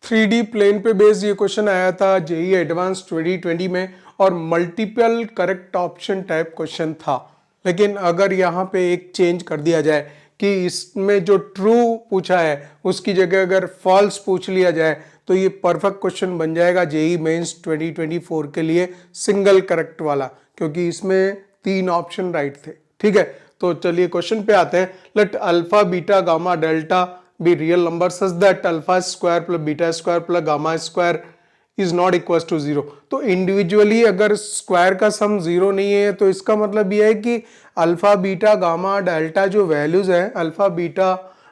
3D plane पे based ये question आया था जेई एडवांस 2020 में और multiple correct option type question था। लेकिन अगर यहाँ पे एक चेंज कर दिया जाए कि इसमें जो ट्रू पूछा है उसकी जगह अगर फॉल्स पूछ लिया जाए तो ये परफेक्ट क्वेश्चन बन जाएगा जेई मेंस 2024 के लिए सिंगल करेक्ट वाला, क्योंकि इसमें 3 ऑप्शन राइट थे। ठीक है, तो चलिए क्वेश्चन पे आते हैं। Let alpha beta gamma delta be real number such that alpha square plus beta square plus gamma square is not equals to 0। तो इंडिविजुअली अगर स्क्वायर का सम 0 नहीं है तो इसका मतलब यह है कि अल्फा बीटा गामा डेल्टा जो वैल्यूज है, अल्फा बीटा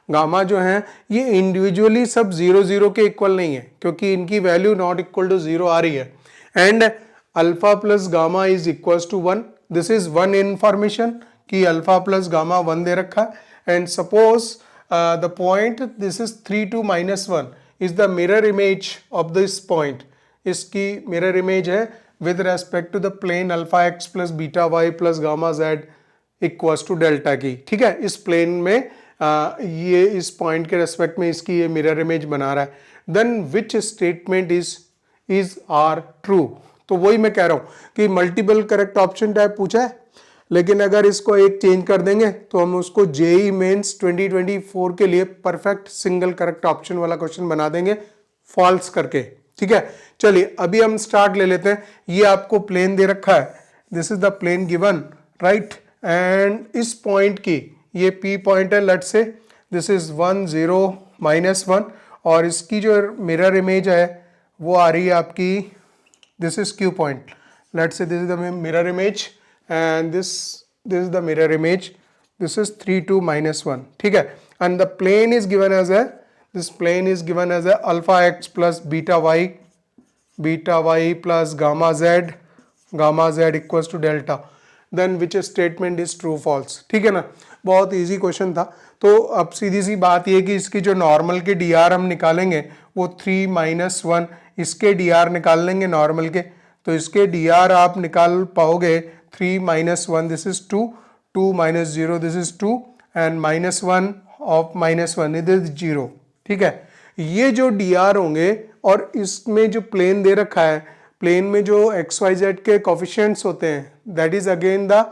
गामा जो है ये इंडिविजुअली सब 0 0 के इक्वल नहीं है, क्योंकि इनकी वैल्यू नॉट इक्वल टू 0 आ रही है। And alpha plus gamma is equals to 1। This is one information कि अल्फा प्लस गामा 1 दे रखा है। And suppose the point this is 3 2 minus 1 is the mirror image of this point। इसकी mirror image है with respect to the plane alpha x plus beta y plus gamma z equals to delta की। ठीक है, इस plane में ये इस point के respect में इसकी ये mirror image बना रहा है। then which statement is are true। तो वही मैं कह रहा हूँ कि multiple correct option type पूछा है, लेकिन अगर इसको एक चेंज कर देंगे तो हम उसको जेई मेंस 2024 के लिए परफेक्ट सिंगल करेक्ट ऑप्शन वाला क्वेश्चन बना देंगे फॉल्स करके। ठीक है, चलिए अभी हम स्टार्ट ले लेते हैं। ये आपको प्लेन दे रखा है, this is the plane given right. And इस पॉइंट की ये पी पॉइंट है, लेट से दिस इज 1 0 -1 और इसकी जो मिरर इमेज है वो आ रही है आपकी, this is Q point. Let say this is the mirror image and this is the mirror image, this is 3 2 -1। ठीक है, and the plane is given as a, this plane is given as a alpha x plus beta y plus gamma z equals to delta। then which statement is true false। ठीक है ना, बहुत easy question था। तो अब सीधी सी बात ये कि इसकी जो नॉर्मल के डी आर हम निकालेंगे वो 3 -1, इसके डी आर निकाल लेंगे नॉर्मल के, तो इसके डी आर आप निकाल पाओगे 3 -1 this is 2, 2 - 0 this is 2 and -1 of -1 it is 0। ठीक है, ये जो डी आर होंगे और इसमें जो प्लेन दे रखा है, प्लेन में जो एक्स वाई जेड के कोफिशिएंट्स होते हैं that is again the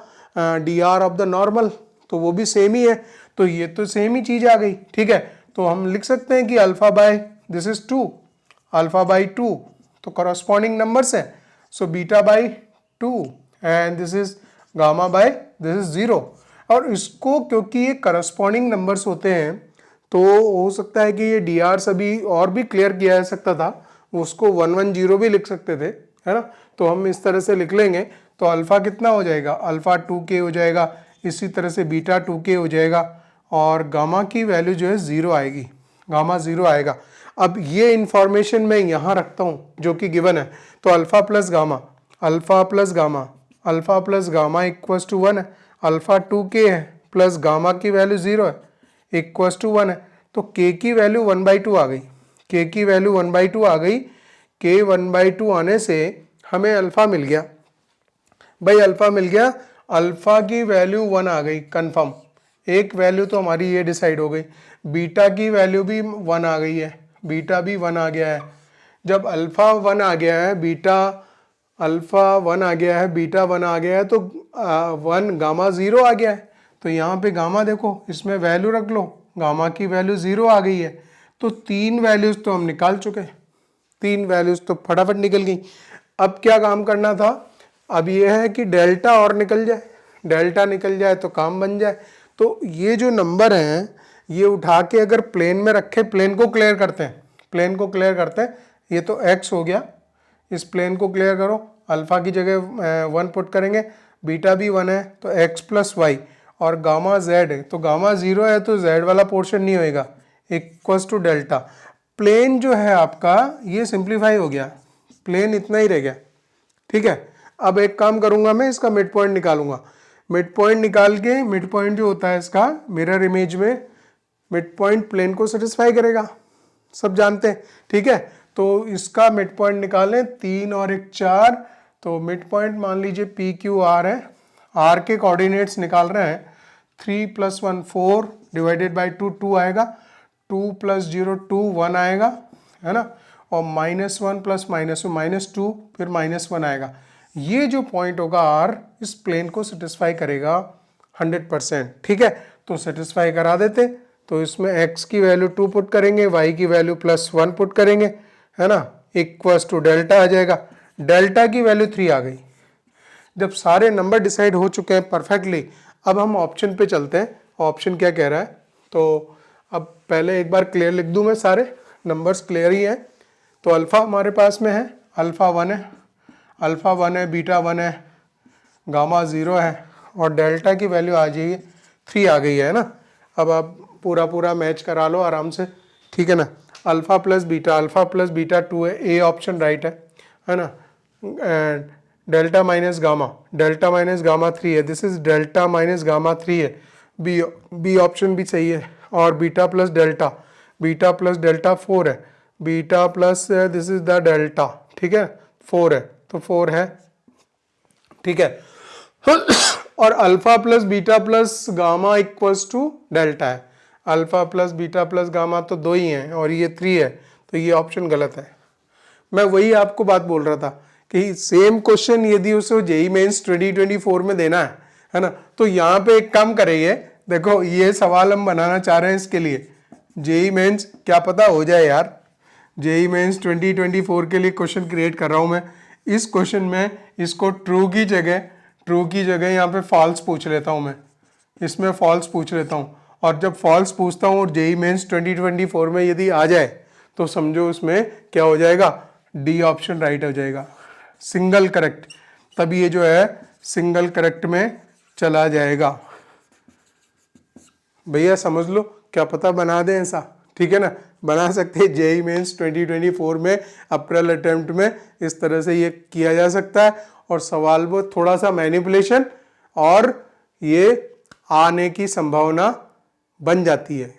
D R of the normal, तो वो भी सेम ही है। तो ये तो सेम ही चीज आ गई। ठीक है, तो हम लिख सकते हैं कि alpha by this is 2, alpha by 2 तो करस्पॉन्डिंग नंबर्स है, so beta by 2 and this is gamma by this is 0। और इसको क्योंकि ये करस्पॉन्डिंग नंबर्स होते हैं तो हो सकता है कि ये डी आर सभी और भी क्लियर किया जा सकता था, उसको 1 1 0 भी लिख सकते थे, है ना। तो हम इस तरह से लिख लेंगे तो अल्फा कितना हो जाएगा, अल्फा 2k हो जाएगा, इसी तरह से बीटा 2k हो जाएगा और गामा की वैल्यू जो है 0 आएगी, गामा 0 आएगा। अब ये इंफॉर्मेशन मैं यहाँ रखता हूँ जो कि गिवन है, तो alpha plus gamma equals to 1 है, अल्फा 2k है प्लस गामा की वैल्यू 0 है इक्वल्स टू 1 है, तो k की वैल्यू 1/2 आ गई, k की वैल्यू 1/2 आ गई। k 1/2 आने से हमें अल्फा मिल गया, भाई अल्फा मिल गया, अल्फा की वैल्यू 1 आ गई कंफर्म, एक वैल्यू तो हमारी ये डिसाइड हो गई। बीटा की वैल्यू भी 1 आ गई है, बीटा भी 1 आ गया है। जब अल्फा 1 आ गया है, अल्फा 1 आ गया है, बीटा 1 आ गया है, तो 1 गामा 0 आ गया है। तो यहाँ पे गामा देखो, इसमें वैल्यू रख लो, गामा की वैल्यू 0 आ गई है। तो 3 वैल्यूज तो हम निकाल चुके, 3 वैल्यूज तो फटाफट निकल गई। अब क्या काम करना था, अब यह है कि डेल्टा और निकल जाए, डेल्टा निकल जाए तो काम बन जाए। तो ये जो नंबर हैं ये उठा के अगर प्लेन में रखे, प्लेन को क्लियर करते हैं, प्लेन को क्लियर करते हैं, ये तो x हो गया, इस प्लेन को क्लियर करो, अल्फा की जगह 1 पुट करेंगे, बीटा भी 1 है तो x प्लस वाई और गामा z है, तो गामा 0 है तो z वाला पोर्शन नहीं होएगा, इक्वल्स टू डेल्टा। प्लेन जो है आपका ये सिंप्लीफाई हो गया, प्लेन इतना ही रह गया। ठीक है, अब एक काम करूंगा मैं, इसका मिड पॉइंट निकालूंगा, मिड पॉइंट निकाल के, मिड पॉइंट जो होता है इसका मिरर इमेज में मिड पॉइंट प्लेन को सेटिस्फाई करेगा, सब जानते हैं। ठीक है, तो इसका मिड पॉइंट निकालें, 3 और 1 4, तो मिड पॉइंट मान लीजिए पी क्यू आर है, आर के कोऑर्डिनेट्स निकाल रहे हैं, 3 + 1 4 डिवाइडेड बाई 2 2 आएगा, 2 + 0 2 1 आएगा है ना, और -1 प्लस -2 फिर -1 आएगा। ये जो पॉइंट होगा R इस प्लेन को सेटिस्फाई करेगा 100%। ठीक है, तो सेटिस्फाई करा देते। तो इसमें x की वैल्यू 2 पुट करेंगे, y की वैल्यू +1 पुट करेंगे, है ना, इक्वल्स टू डेल्टा आ जाएगा। डेल्टा की वैल्यू 3 आ गई। जब सारे नंबर डिसाइड हो चुके हैं परफेक्टली, अब हम ऑप्शन पे चलते हैं। ऑप्शन क्या कह रहा है, तो अब पहले एक बार क्लियर लिख दूं मैं, सारे नंबर्स क्लियर ही हैं। तो अल्फ़ा हमारे पास में है, अल्फ़ा 1 है, अल्फ़ा 1 है, बीटा 1 है, गामा 0 है, और डेल्टा की वैल्यू आ जाइए 3 आ गई है ना। अब आप पूरा मैच करा लो आराम से, ठीक है ना। अल्फ़ा प्लस बीटा 2 है, ए ऑप्शन राइट है ना। डेल्टा माइनस गामा 3 है, this is delta minus gamma 3 है, बी ऑप्शन भी सही है। और बीटा प्लस डेल्टा 4 है, beta plus this is the delta, ठीक है, 4 है, तो 4 है, ठीक है। और alpha plus beta plus gamma equals to delta है। Alpha plus beta plus gamma तो 2 ही हैं और ये 3 है, तो ये ऑप्शन गलत है। मैं वही आपको बात बोल रहा था कि सेम क्वेश्चन यदि उसे जेईई मेंस 2024 में देना है ना, तो यहाँ पे एक काम करिए, देखो ये सवाल हम बनाना चाह रहे हैं इसके लिए, जेईई मेंस क्या पता हो जाए यार। जेईई मेंस 2024 के लिए क्वेश्चन क्रिएट कर रहा हूँ मैं। इस क्वेश्चन में इसको ट्रू की जगह यहाँ पे फॉल्स पूछ लेता हूँ मैं, इसमें फॉल्स पूछ लेता हूँ। और जब फॉल्स पूछता हूँ और जेईई मेंस 2024 में यदि आ जाए तो समझो उसमें क्या हो जाएगा, डी ऑप्शन राइट हो जाएगा, सिंगल करेक्ट। तब ये जो है सिंगल करेक्ट में चला जाएगा। भैया समझ लो, क्या पता बना दें ऐसा, ठीक है ना, बना सकते हैं। जेईई मेंस 2024 में अप्रैल अटेम्प्ट में इस तरह से ये किया जा सकता है, और सवाल वो थोड़ा सा मैनिपुलेशन और ये आने की संभावना बन जाती है।